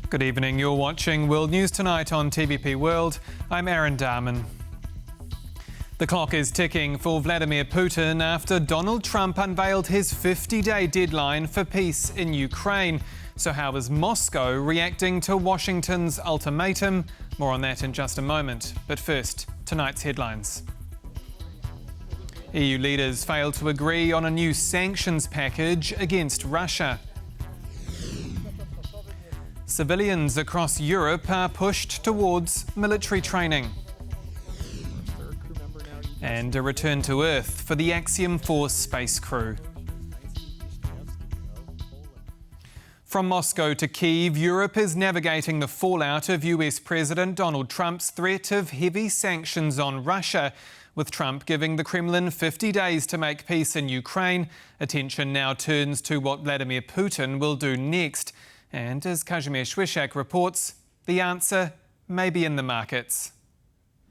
Good evening, you're watching World News Tonight on TVP World. I'm Aaron Darman. The clock is ticking for Vladimir Putin after Donald Trump unveiled his 50-day deadline for peace in Ukraine. So how is Moscow reacting to Washington's ultimatum? More on that in just a moment. But first, tonight's headlines. EU leaders failed to agree on a new sanctions package against Russia. Civilians across Europe are pushed towards military training. And a return to Earth for the Axiom 4 space crew. From Moscow to Kyiv, Europe is navigating the fallout of US President Donald Trump's threat of heavy sanctions on Russia. With Trump giving the Kremlin 50 days to make peace in Ukraine, attention now turns to what Vladimir Putin will do next. And as Kazimierz Słyszak reports, the answer may be in the markets.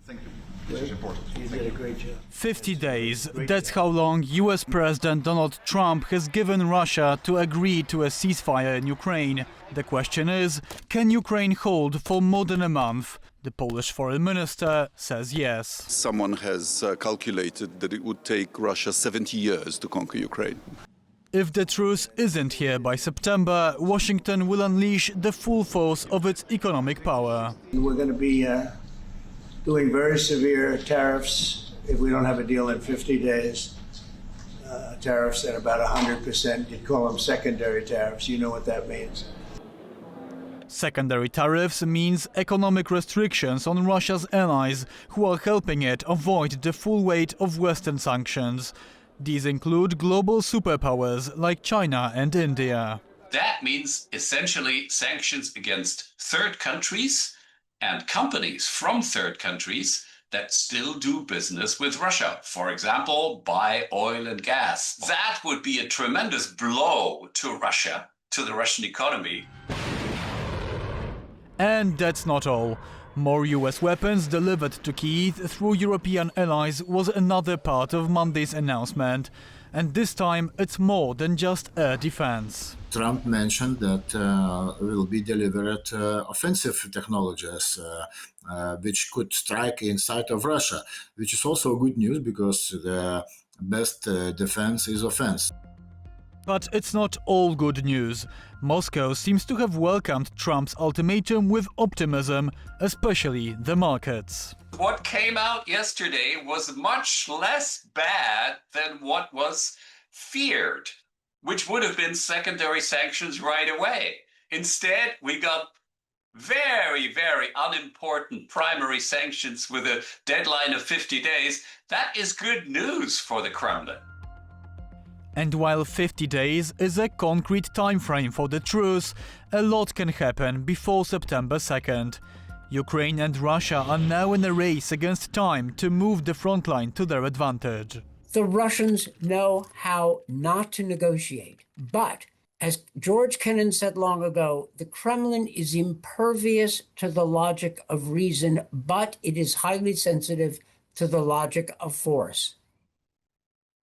Thank you. This is important. You did a great job. 50 days, that's how long US President Donald Trump has given Russia to agree to a ceasefire in Ukraine. The question is, can Ukraine hold for more than a month? The Polish foreign minister says yes. Someone has calculated that it would take Russia 70 years to conquer Ukraine. If the truce isn't here by September, Washington will unleash the full force of its economic power. We're going to be doing very severe tariffs if we don't have a deal in 50 days. Tariffs at about 100%. You'd call them secondary tariffs. You know what that means. Secondary tariffs means economic restrictions on Russia's allies who are helping it avoid the full weight of Western sanctions. These include global superpowers like China and India. That means essentially sanctions against third countries and companies from third countries that still do business with Russia. For example, buy oil and gas. That would be a tremendous blow to Russia, to the Russian economy. And that's not all. More US weapons delivered to Kyiv through European allies was another part of Monday's announcement. And this time it's more than just air defense. Trump mentioned that will be delivered offensive technologies which could strike inside of Russia, which is also good news because the best defense is offense. But it's not all good news. Moscow seems to have welcomed Trump's ultimatum with optimism, especially the markets. What came out yesterday was much less bad than what was feared, which would have been secondary sanctions right away. Instead, we got very, very unimportant primary sanctions with a deadline of 50 days. That is good news for the Kremlin. And while 50 days is a concrete time frame for the truce, a lot can happen before September 2nd. Ukraine and Russia are now in a race against time to move the front line to their advantage. The Russians know how not to negotiate. But, as George Kennan said long ago, the Kremlin is impervious to the logic of reason, but it is highly sensitive to the logic of force.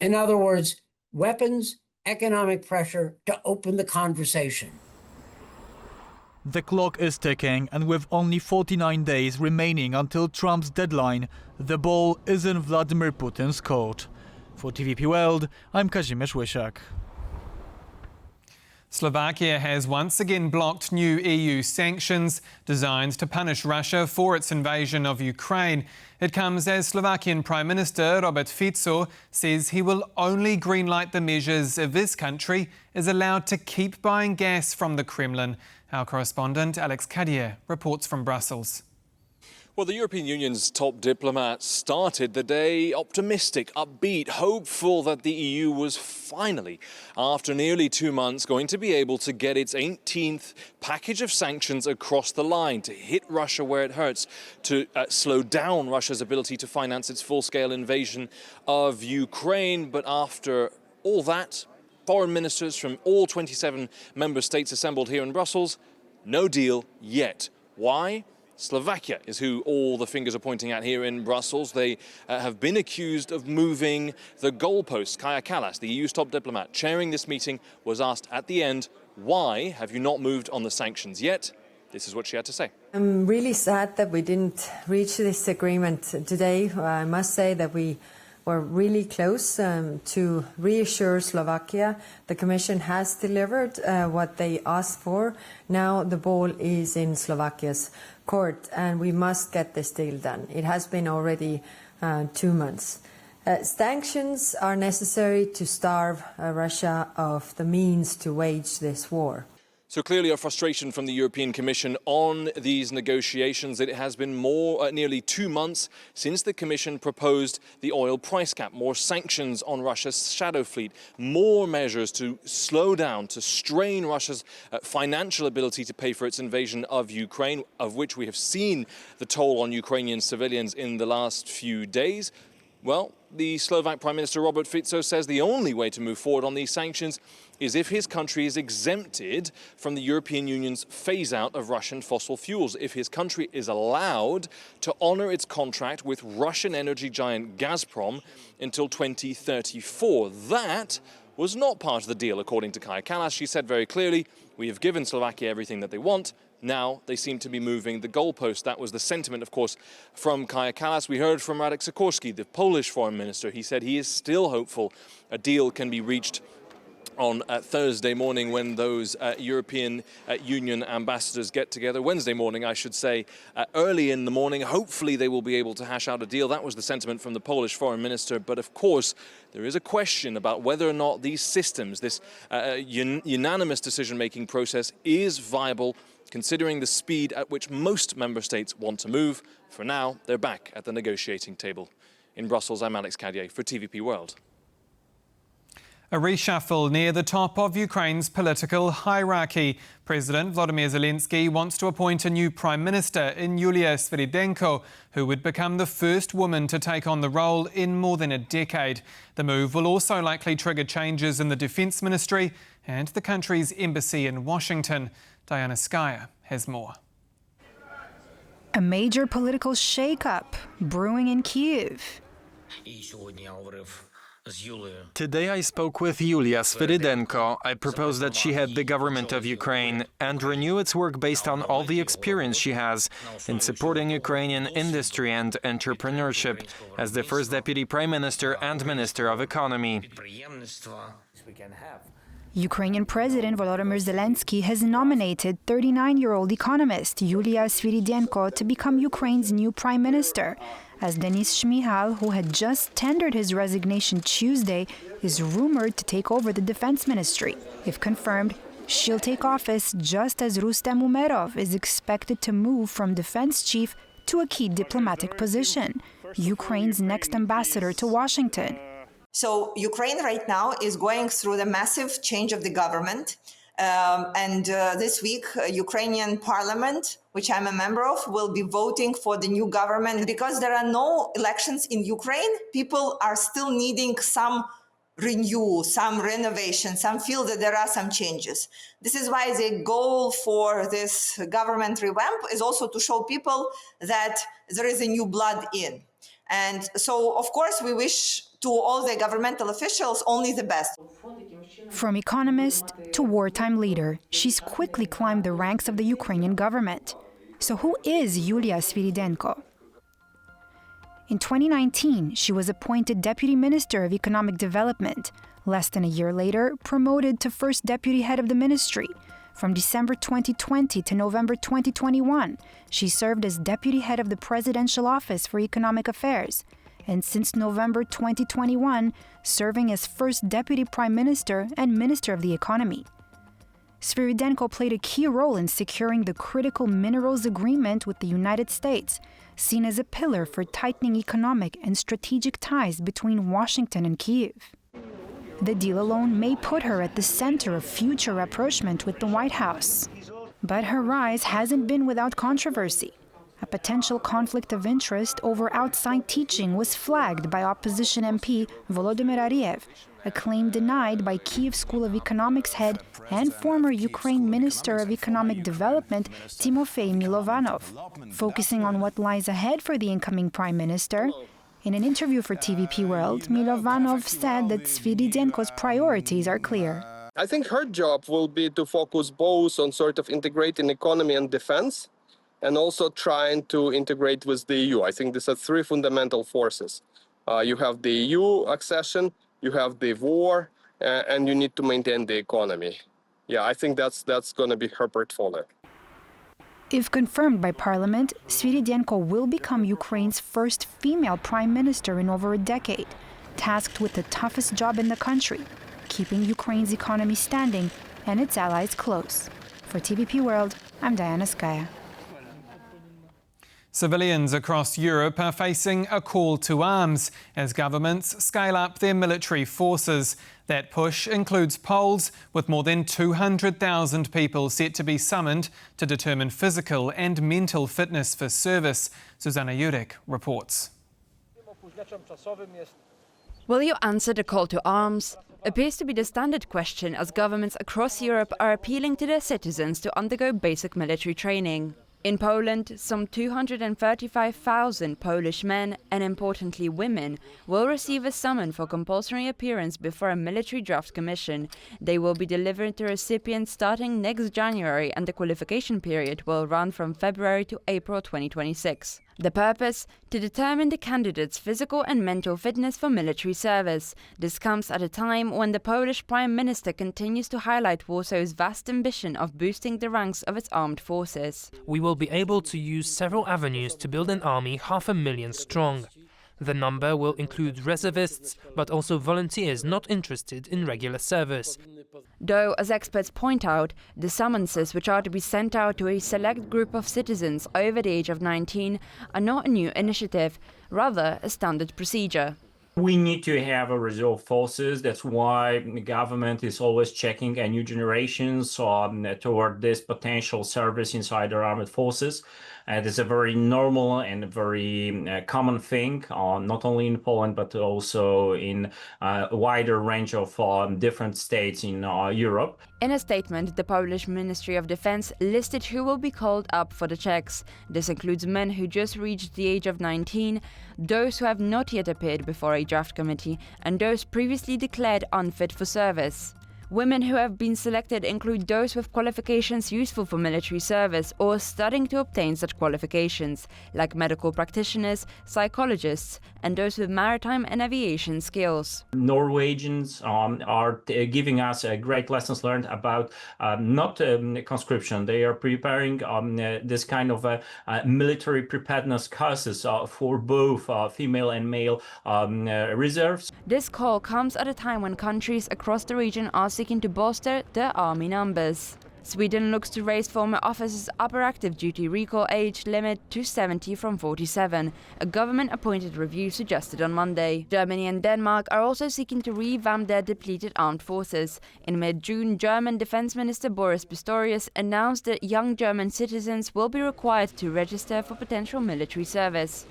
In other words, weapons, economic pressure to open the conversation. The clock is ticking, and with only 49 days remaining until Trump's deadline, the ball is in Vladimir Putin's court. For TVP World, I'm Kazimierz Słyszak. Slovakia has once again blocked new EU sanctions designed to punish Russia for its invasion of Ukraine. It comes as Slovakian Prime Minister Robert Fico says he will only greenlight the measures if his country is allowed to keep buying gas from the Kremlin. Our correspondent Alex Cadier reports from Brussels. Well, the European Union's top diplomat started the day optimistic, upbeat, hopeful that the EU was finally, after nearly 2 months, going to be able to get its 18th package of sanctions across the line to hit Russia where it hurts, to slow down Russia's ability to finance its full-scale invasion of Ukraine. But after all that, foreign ministers from all 27 member states assembled here in Brussels, no deal yet. Why? Slovakia is who all the fingers are pointing at here in Brussels. They have been accused of moving the goalposts. Kaja Kallas, the EU's top diplomat, chairing this meeting, was asked at the end, why have you not moved on the sanctions yet? This is what she had to say. I'm really sad that we didn't reach this agreement today. I must say that we were really close to reassure Slovakia. The Commission has delivered what they asked for. Now the ball is in Slovakia's court, and we must get this deal done. It has been already 2 months. Sanctions are necessary to starve Russia of the means to wage this war. So clearly a frustration from the European Commission on these negotiations. It has been nearly 2 months since the Commission proposed the oil price cap, more sanctions on Russia's shadow fleet, more measures to slow down, to strain Russia's financial ability to pay for its invasion of Ukraine, of which we have seen the toll on Ukrainian civilians in the last few days. Well, the Slovak Prime Minister Robert Fico says the only way to move forward on these sanctions is if his country is exempted from the European Union's phase-out of Russian fossil fuels, if his country is allowed to honor its contract with Russian energy giant Gazprom until 2034. That was not part of the deal, according to Kaja Kallas. She said very clearly, we have given Slovakia everything that they want. Now they seem to be moving the goalpost. That was the sentiment, of course, from Kaja Kallas. We heard from Radek Sikorski, the Polish foreign minister. He said he is still hopeful a deal can be reached on Thursday morning when those European Union ambassadors get together. Wednesday morning, I should say, early in the morning. Hopefully they will be able to hash out a deal. That was the sentiment from the Polish foreign minister. But of course, there is a question about whether or not these systems, this unanimous decision-making process is viable, considering the speed at which most member states want to move. For now, they're back at the negotiating table. In Brussels, I'm Alex Cadier for TVP World. A reshuffle near the top of Ukraine's political hierarchy. President Vladimir Zelensky wants to appoint a new Prime Minister in Yulia Sviridenko, who would become the first woman to take on the role in more than a decade. The move will also likely trigger changes in the Defence Ministry and the country's embassy in Washington. Diana Skyer has more. A major political shake-up brewing in Kyiv. Today I spoke with Yulia Sviridenko. I proposed that she head the government of Ukraine and renew its work based on all the experience she has in supporting Ukrainian industry and entrepreneurship as the first deputy prime minister and minister of economy. Ukrainian President Volodymyr Zelensky has nominated 39-year-old economist Yulia Sviridenko to become Ukraine's new prime minister, as Denis Shmyhal, who had just tendered his resignation Tuesday, is rumored to take over the defense ministry. If confirmed, she'll take office just as Rustem Umerov is expected to move from defense chief to a key diplomatic position, Ukraine's next ambassador to Washington. So Ukraine right now is going through the massive change of the government. This week, Ukrainian parliament, which I'm a member of, will be voting for the new government. Because there are no elections in Ukraine, people are still needing some renewal, some renovation, some feel that there are some changes. This is why the goal for this government revamp is also to show people that there is a new blood in. And so, of course, we wish to all the governmental officials only the best. From economist to wartime leader, she's quickly climbed the ranks of the Ukrainian government. So who is Yulia Sviridenko? In 2019, she was appointed Deputy Minister of Economic Development. Less than a year later, promoted to first Deputy Head of the Ministry. From December 2020 to November 2021, she served as Deputy Head of the Presidential Office for Economic Affairs. And since November 2021, serving as first Deputy Prime Minister and Minister of the Economy. Sviridenko played a key role in securing the critical minerals agreement with the United States, seen as a pillar for tightening economic and strategic ties between Washington and Kyiv. The deal alone may put her at the center of future rapprochement with the White House. But her rise hasn't been without controversy. A potential conflict of interest over outside teaching was flagged by opposition MP Volodymyr Ariev, a claim denied by Kyiv School of Economics head and former Ukraine Minister of Economic Development Timofey Milovanov. Focusing on what lies ahead for the incoming prime minister, in an interview for TVP World, Milovanov said that Sviridenko's priorities are clear. I think her job will be to focus both on sort of integrating economy and defense, and also trying to integrate with the EU. I think these are three fundamental forces. You have the EU accession, you have the war, and you need to maintain the economy. Yeah, I think that's going to be her portfolio. If confirmed by parliament, Sviridyenko will become Ukraine's first female prime minister in over a decade, tasked with the toughest job in the country, keeping Ukraine's economy standing and its allies close. For TVP World, I'm Diana Skaya. Civilians across Europe are facing a call to arms as governments scale up their military forces. That push includes Poles, with more than 200,000 people set to be summoned to determine physical and mental fitness for service. Susanna Jurek reports. Will you answer the call to arms? Appears to be the standard question as governments across Europe are appealing to their citizens to undergo basic military training. In Poland, some 235,000 Polish men, and importantly women, will receive a summon for compulsory appearance before a military draft commission. They will be delivered to recipients starting next January, and the qualification period will run from February to April 2026. The purpose? To determine the candidate's physical and mental fitness for military service. This comes at a time when the Polish Prime Minister continues to highlight Warsaw's vast ambition of boosting the ranks of its armed forces. We will be able to use several avenues to build an army 500,000 strong. The number will include reservists, but also volunteers not interested in regular service. Though, as experts point out, the summonses, which are to be sent out to a select group of citizens over the age of 19, are not a new initiative, rather a standard procedure. We need to have a reserve forces. That's why the government is always checking new generations toward this potential service inside our armed forces. It's a very normal and very common thing, not only in Poland, but also in a wider range of different states in Europe. In a statement, the Polish Ministry of Defense listed who will be called up for the checks. This includes men who just reached the age of 19, those who have not yet appeared before a draft committee, and those previously declared unfit for service. Women who have been selected include those with qualifications useful for military service or studying to obtain such qualifications, like medical practitioners, psychologists, and those with maritime and aviation skills. Norwegians are giving us great lessons learned about not conscription. They are preparing this kind of military preparedness courses for both female and male reserves. This call comes at a time when countries across the region are seeking to bolster their army numbers. Sweden looks to raise former officers' upper active duty recall age limit to 70 from 47, a government-appointed review suggested on Monday. Germany and Denmark are also seeking to revamp their depleted armed forces. In mid-June, German Defense Minister Boris Pistorius announced that young German citizens will be required to register for potential military service.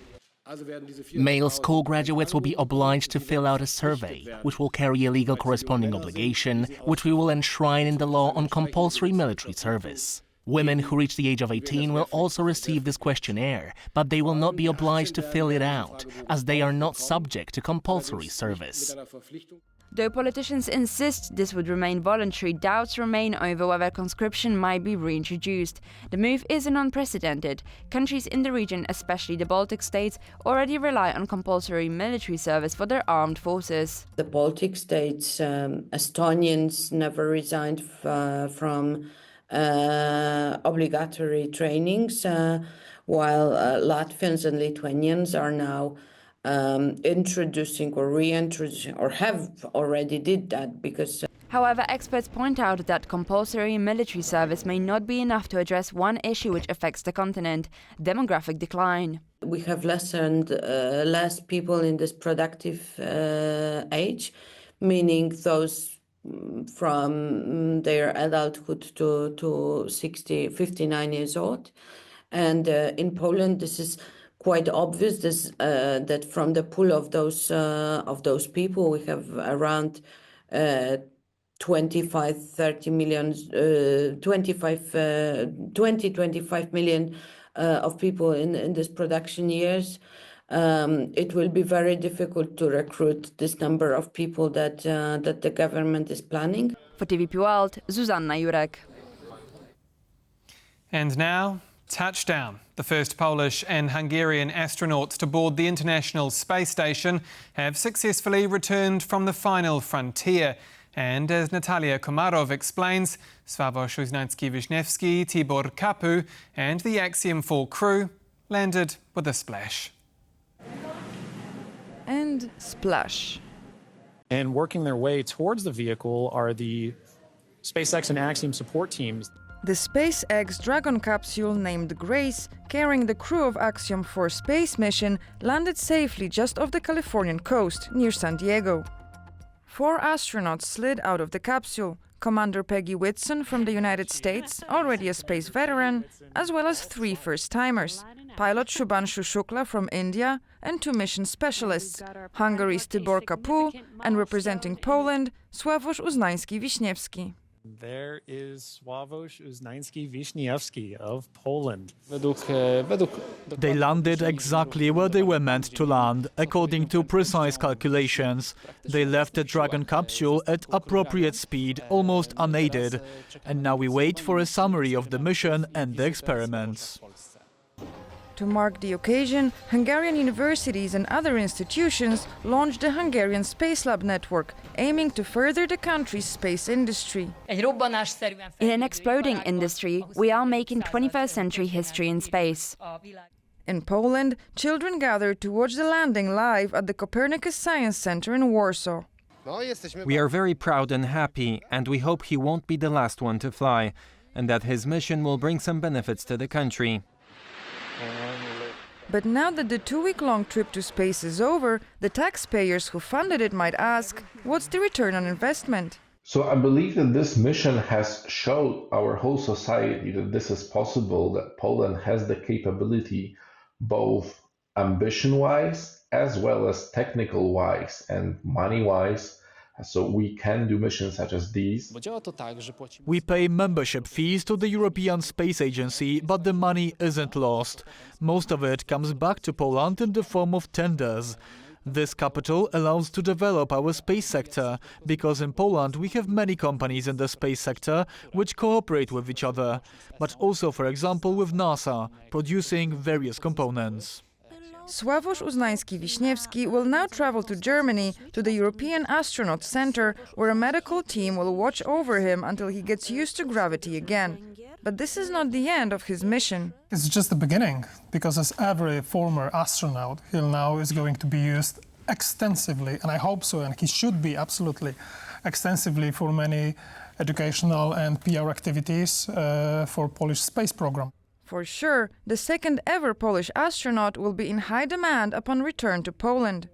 Male school graduates will be obliged to fill out a survey, which will carry a legal corresponding obligation, which we will enshrine in the law on compulsory military service. Women who reach the age of 18 will also receive this questionnaire, but they will not be obliged to fill it out, as they are not subject to compulsory service. Though politicians insist this would remain voluntary, doubts remain over whether conscription might be reintroduced. The move isn't unprecedented. Countries in the region, especially the Baltic states, already rely on compulsory military service for their armed forces. The Baltic states, Estonians never resigned from obligatory trainings, while Latvians and Lithuanians are now introducing or reintroducing, or have already did that because... However, experts point out that compulsory military service may not be enough to address one issue which affects the continent: demographic decline. We have less and less people in this productive age, meaning those from their adulthood to 59 years old. And in Poland, this is quite obvious that from the pool of those people, we have around 25 million of people in this production years. it will be very difficult to recruit this number of people that the government is planning. For TVP World, Zuzanna Jurek. And now, touchdown. The first Polish and Hungarian astronauts to board the International Space Station have successfully returned from the final frontier. And as Natalia Komarov explains, Sławomir Uznański-Wiśniewski, Tibor Kapu and the Axiom 4 crew landed with a splash. And splash. And working their way towards the vehicle are the SpaceX and Axiom support teams. The SpaceX Dragon capsule named Grace, carrying the crew of Axiom 4 space mission, landed safely just off the Californian coast, near San Diego. 4 astronauts slid out of the capsule: Commander Peggy Whitson from the United States, already a space veteran, as well as 3 first-timers: pilot Shubhanshu Shukla from India and 2 mission specialists, Hungary's Tibor Kapu and representing Poland, Sławomir Uznański-Wiśniewski. There is Sławomir Uznański-Wiśniewski of Poland. They landed exactly where they were meant to land, according to precise calculations. They left the Dragon capsule at appropriate speed, almost unaided. And now we wait for a summary of the mission and the experiments. To mark the occasion, Hungarian universities and other institutions launched the Hungarian Space Lab network, aiming to further the country's space industry. In an exploding industry, we are making 21st century history in space. In Poland, children gathered to watch the landing live at the Copernicus Science Center in Warsaw. We are very proud and happy, and we hope he won't be the last one to fly, and that his mission will bring some benefits to the country. But now that the 2-week-long trip to space is over, the taxpayers who funded it might ask, what's the return on investment? So I believe that this mission has showed our whole society that this is possible, that Poland has the capability, both ambition-wise as well as technical-wise and money-wise, so we can do missions such as these. We pay membership fees to the European Space Agency, but the money isn't lost. Most of it comes back to Poland in the form of tenders. This capital allows to develop our space sector, because in Poland we have many companies in the space sector which cooperate with each other, but also, for example, with NASA, producing various components. Sławomir Uznański-Wiśniewski will now travel to Germany, to the European Astronaut Center, where a medical team will watch over him until he gets used to gravity again. But this is not the end of his mission. It's just the beginning, because as every former astronaut, he now is going to be used extensively, and I hope so, and he should be absolutely extensively for many educational and PR activities for Polish space program. For sure, the second ever Polish astronaut will be in high demand upon return to Poland.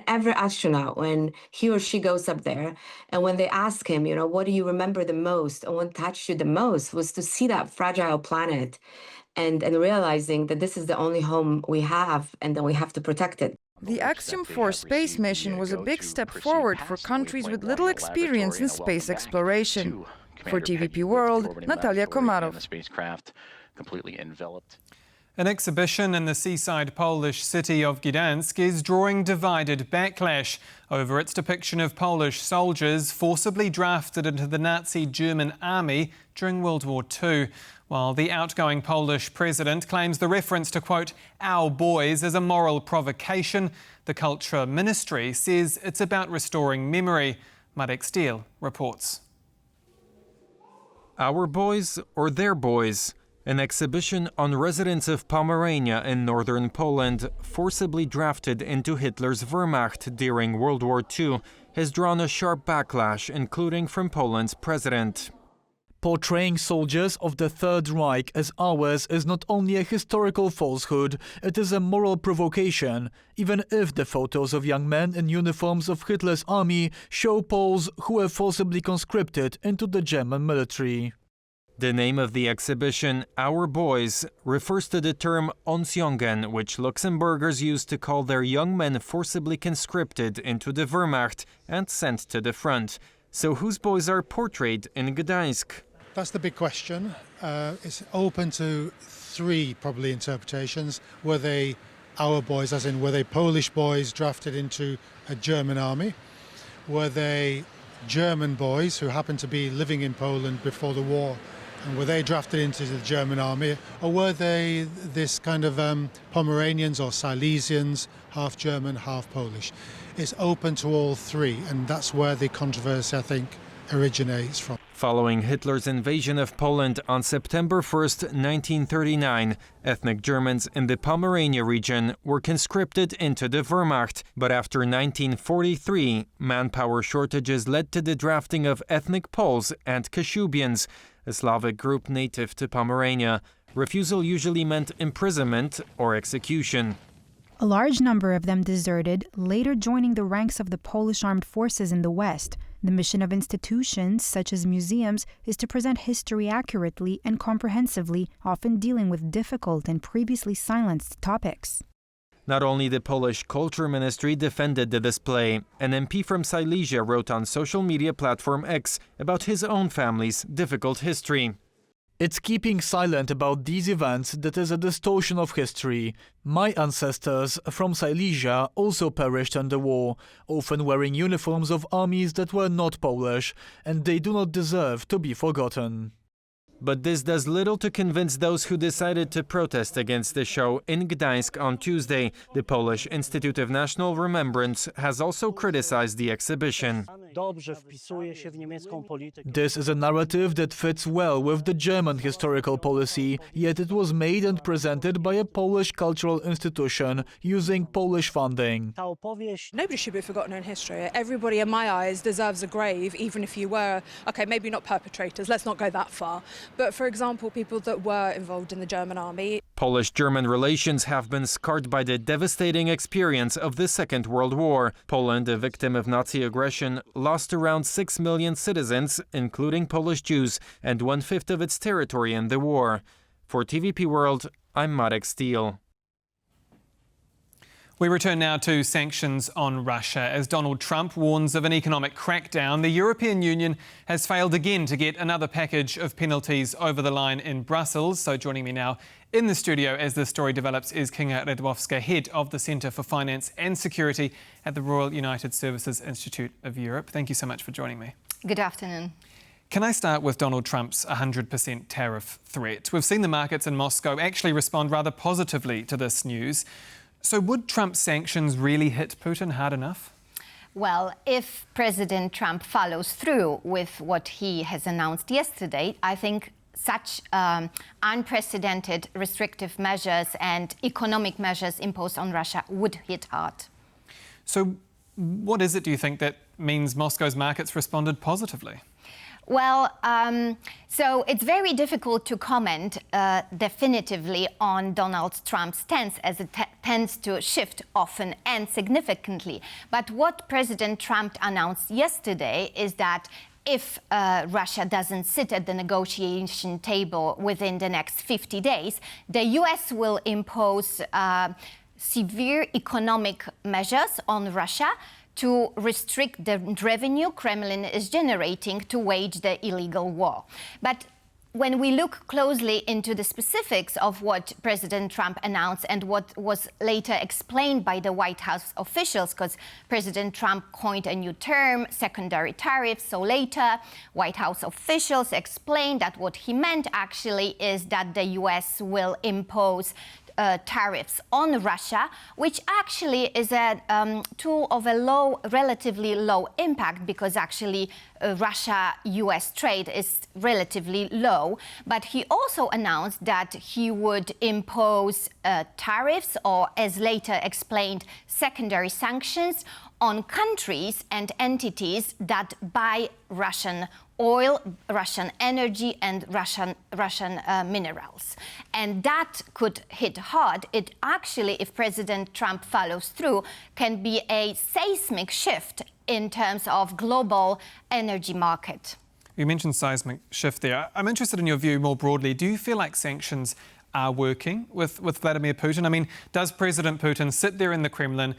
Every astronaut, when he or she goes up there, and when they ask him, what do you remember the most, and what touched you the most, was to see that fragile planet and realizing that this is the only home we have and that we have to protect it. The Axiom 4 space mission was a big step forward for countries with little experience in space exploration. For TVP World, Natalia Komarov. Completely enveloped. An exhibition in the seaside Polish city of Gdańsk is drawing divided backlash over its depiction of Polish soldiers forcibly drafted into the Nazi German army during World War II, while the outgoing Polish president claims the reference to, quote, "our boys" is a moral provocation. The Culture Ministry says it's about restoring memory. Marek Steele reports. Our boys or their boys? An exhibition on residents of Pomerania in northern Poland, forcibly drafted into Hitler's Wehrmacht during World War II, has drawn a sharp backlash, including from Poland's president. Portraying soldiers of the Third Reich as ours is not only a historical falsehood, it is a moral provocation, even if the photos of young men in uniforms of Hitler's army show Poles who were forcibly conscripted into the German military. The name of the exhibition, Our Boys, refers to the term Unsjungen, which Luxembourgers used to call their young men forcibly conscripted into the Wehrmacht and sent to the front. So whose boys are portrayed in Gdańsk? That's the big question. It's open to 3 probably interpretations. Were they our boys, as in were they Polish boys drafted into a German army? Were they German boys who happened to be living in Poland before the war? And were they drafted into the German army? Or were they this kind of Pomeranians or Silesians, half German, half Polish? It's open to all three, and that's where the controversy, I think, originates from. Following Hitler's invasion of Poland on September 1st, 1939, ethnic Germans in the Pomerania region were conscripted into the Wehrmacht. But after 1943, manpower shortages led to the drafting of ethnic Poles and Kashubians, a Slavic group native to Pomerania. Refusal usually meant imprisonment or execution. A large number of them deserted, later joining the ranks of the Polish armed forces in the West. The mission of institutions, such as museums, is to present history accurately and comprehensively, often dealing with difficult and previously silenced topics. Not only the Polish Culture Ministry defended the display, an MP from Silesia wrote on social media platform X about his own family's difficult history. It's keeping silent about these events that is a distortion of history. My ancestors from Silesia also perished in the war, often wearing uniforms of armies that were not Polish, and they do not deserve to be forgotten. But this does little to convince those who decided to protest against the show in Gdańsk on Tuesday. The Polish Institute of National Remembrance has also criticized the exhibition. This is a narrative that fits well with the German historical policy, yet it was made and presented by a Polish cultural institution using Polish funding. Nobody should be forgotten in history. Everybody, in my eyes, deserves a grave, even if you were, okay, maybe not perpetrators, let's not go that far. But for example, people that were involved in the German army. Polish-German relations have been scarred by the devastating experience of the Second World War. Poland, a victim of Nazi aggression, lost around 6 million citizens, including Polish Jews, and 1/5 of its territory in the war. For TVP World, I'm Marek Steele. We return now to sanctions on Russia. As Donald Trump warns of an economic crackdown, the European Union has failed again to get another package of penalties over the line in Brussels. So joining me now in the studio as this story develops is Kinga Redwowska, head of the Centre for Finance and Security at the Royal United Services Institute of Europe. Thank you so much for joining me. Good afternoon. Can I start with Donald Trump's 100% tariff threat? We've seen the markets in Moscow actually respond rather positively to this news. So would Trump's sanctions really hit Putin hard enough? Well, if President Trump follows through with what he has announced yesterday, I think such unprecedented restrictive measures and economic measures imposed on Russia would hit hard. So what is it, do you think, that means Moscow's markets responded positively? Well, so it's very difficult to comment definitively on Donald Trump's stance, as it tends to shift often and significantly. But what President Trump announced yesterday is that if Russia doesn't sit at the negotiation table within the next 50 days, the US will impose severe economic measures on Russia to restrict the revenue Kremlin is generating to wage the illegal war. But when we look closely into the specifics of what President Trump announced and what was later explained by the White House officials, because President Trump coined a new term, secondary tariffs, so later White House officials explained that what he meant actually is that the US will impose tariffs on Russia, which actually is a tool of a relatively low impact, because actually Russia-US trade is relatively low. But he also announced that he would impose tariffs, or as later explained, secondary sanctions on countries and entities that buy Russian oil, Russian energy and Russian minerals. And that could hit hard. It actually, if President Trump follows through, can be a seismic shift in terms of global energy market. You mentioned seismic shift there. I'm interested in your view more broadly. Do you feel like sanctions are working with Vladimir Putin? I mean, does President Putin sit there in the Kremlin,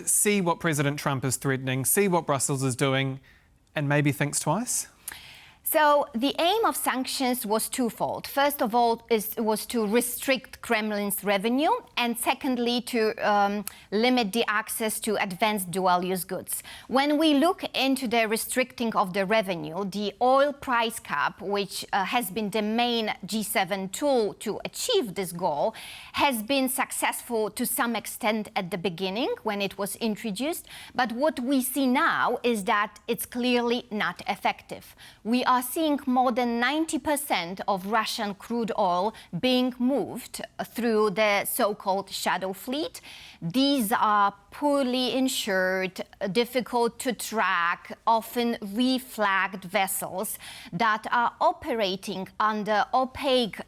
see what President Trump is threatening, see what Brussels is doing, and maybe thinks twice? So the aim of sanctions was twofold. First of all, was to restrict Kremlin's revenue, and secondly, to limit the access to advanced dual-use goods. When we look into the restricting of the revenue, the oil price cap, which has been the main G7 tool to achieve this goal, has been successful to some extent at the beginning when it was introduced. But what we see now is that it's clearly not effective. We are seeing more than 90% of Russian crude oil being moved through the so-called shadow fleet. These are poorly insured, difficult to track, often reflagged vessels that are operating under opaque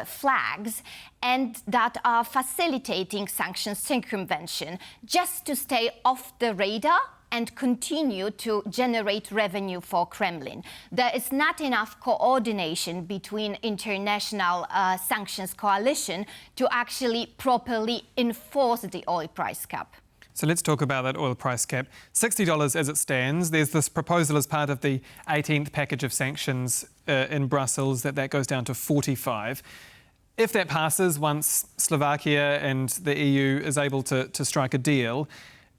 flags and that are facilitating sanctions circumvention just to stay off the radar and continue to generate revenue for Kremlin. There is not enough coordination between international sanctions coalition to actually properly enforce the oil price cap. So let's talk about that oil price cap. $60 as it stands. There's this proposal as part of the 18th package of sanctions in Brussels that goes down to 45. If that passes, once Slovakia and the EU is able to strike a deal,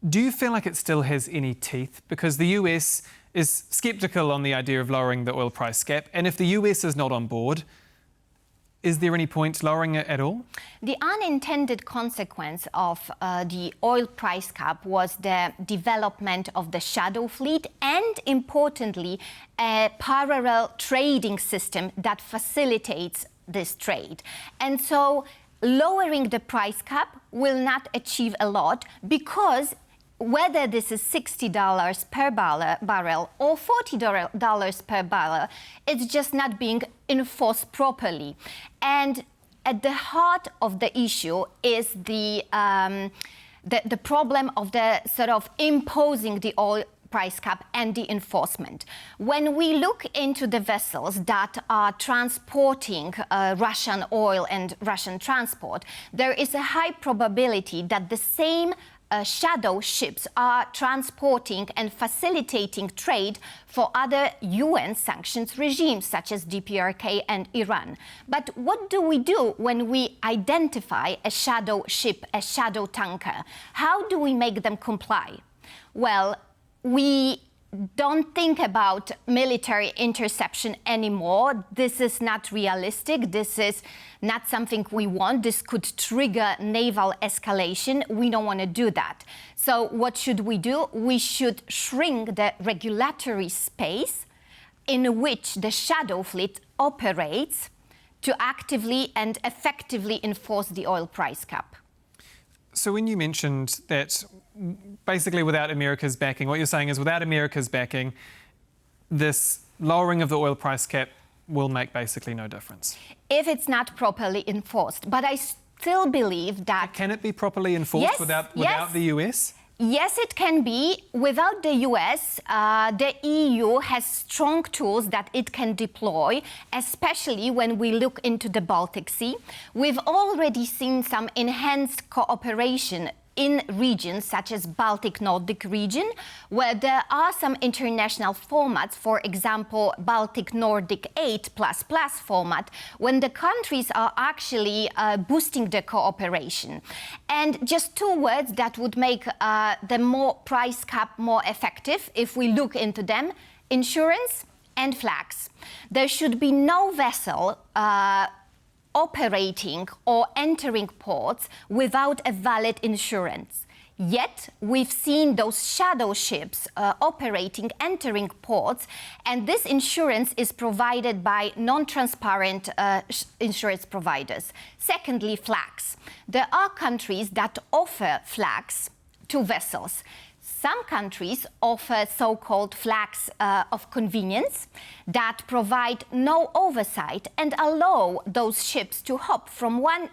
do you feel like it still has any teeth? Because the US is sceptical on the idea of lowering the oil price cap. And if the US is not on board, is there any point lowering it at all? The unintended consequence of the oil price cap was the development of the shadow fleet and, importantly, a parallel trading system that facilitates this trade. And so lowering the price cap will not achieve a lot, because whether this is $60 per barrel or $40 per barrel, it's just not being enforced properly. And at the heart of the issue is the problem of the sort of imposing the oil price cap and the enforcement. When we look into the vessels that are transporting Russian oil and Russian transport, there is a high probability that the same shadow ships are transporting and facilitating trade for other UN sanctions regimes, such as DPRK and Iran. But what do we do when we identify a shadow ship, a shadow tanker? How do we make them comply? Well, we don't think about military interception anymore. This is not realistic. This is not something we want. This could trigger naval escalation. We don't want to do that. So what should we do? We should shrink the regulatory space in which the shadow fleet operates to actively and effectively enforce the oil price cap. So when you mentioned that basically without America's backing, what you're saying is without America's backing, this lowering of the oil price cap will make basically no difference. If it's not properly enforced. But I still believe that... Can it be properly enforced without the US? Yes, it can be. Without the US, the EU has strong tools that it can deploy, especially when we look into the Baltic Sea. We've already seen some enhanced cooperation in regions such as Baltic-Nordic region, where there are some international formats, for example, Baltic-Nordic 8++ format, when the countries are actually boosting the cooperation. And just two words that would make the more price cap more effective, if we look into them: insurance and flags. There should be no vessel operating or entering ports without a valid insurance. Yet, we've seen those shadow ships operating, entering ports, and this insurance is provided by non-transparent insurance providers. Secondly, flags. There are countries that offer flags to vessels. Some countries offer so-called flags of convenience that provide no oversight and allow those ships to hop from one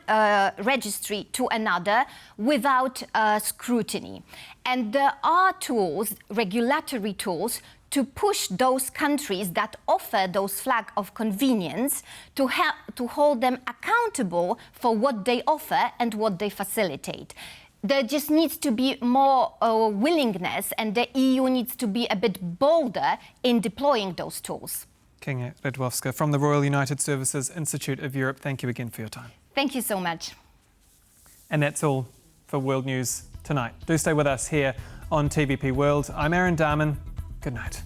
registry to another without scrutiny. And there are tools, regulatory tools, to push those countries that offer those flags of convenience to hold them accountable for what they offer and what they facilitate. There just needs to be more willingness, and the EU needs to be a bit bolder in deploying those tools. Kinga Radwowska from the Royal United Services Institute of Europe. Thank you again for your time. Thank you so much. And that's all for World News tonight. Do stay with us here on TVP World. I'm Aaron Darman. Good night.